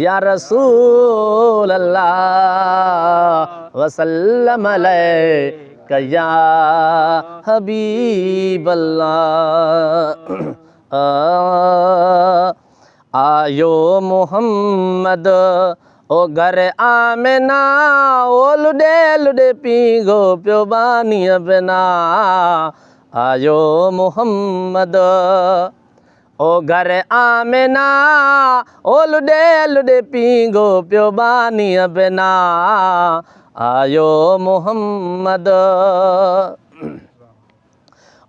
या रसूल अल्लाह वसल्लम अलैका या हबीब अल्लाह। आयो मोहम्मद ओ घर आमिना ओ लुडे लुडे पीगो पियो बानीअ बिना। आयो मोहम्मद ओ घर आमिना ओ लुडे लुडे पीगो पियो बानीअ बिना। आयो मोहम्मद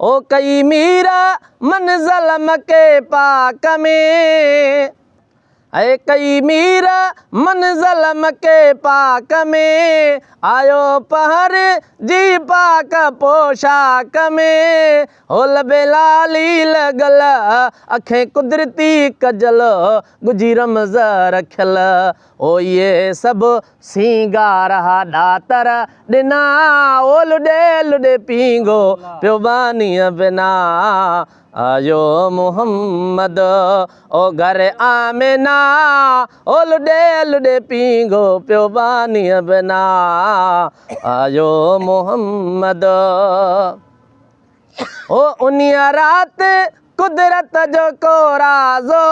ओ कई मीरा मंज़िल मके पाक में। ऐ कई मीर मंज़िल मके पाक में। आयो पहर जी पाक पोशाक में। हो लबे लाली लगल अखें कुदरती कजल गुजी रमज़ रखियल। ओ ये सभु सींगार ॾातर ॾिना ओ लुडे लुडे पींगो पियो बानीअ बिना। आयो मोहम्मद ओ घर आमिना ओ लुडे लुडे पींगो पियो बानीअ बिना। आयो मोहम्मद ओ उन्हीअ राति कुदरत जो को राज़ो।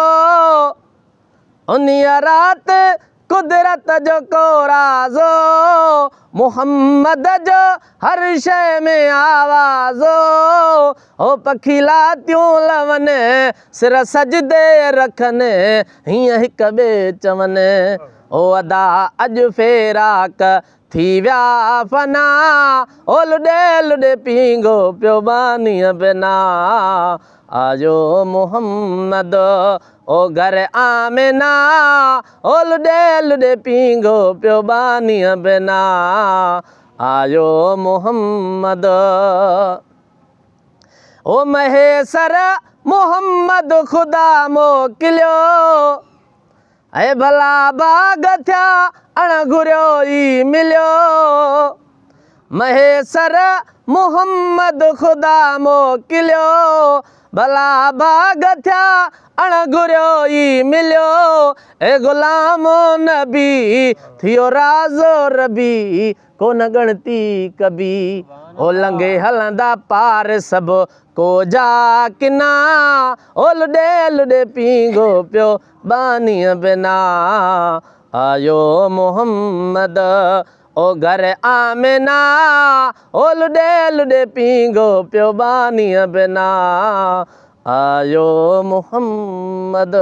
उन्हीअ राति कुदरत जो को राज़ो। मोहम्मद जो हर शइ में आवाज़ो। ओ पखीला त्यूं लवनि सिर सजदे रखनि हीअं हिक ॿिए चवनि। ओ अदा अॼु फेराक थी विया फना ओ लुडे लुडे पींगो पियो बानीअ बिना। आयो मोहम्मद ओ घर आमिना ओ लुडे लुडे पींगो पियो बानीअ बिना। आयो मोहम्मद ओ महेसर मोहम्मद ख़ुदा मोकिलियो। ऐं भला बाग थिया अणघुरियो ई मिलियो। महेसर मोहम्मद ख़ुदा मोकिलियो। भला बाग थिया अणघुरियो ई मिलियो। ए ग़ुलामो नबी थियो राज़ो रबी कोन गणती कबी। ओ लंघे हलंदा पार सभु को जा किना ओ लुडे लुडे पींगो पियो बानीअ बिना। आयो मोहम्मद ओ घर आमिना ओ लुडे लुडे पींगो पियो बानीअ बिना। आयो मोहम्मद।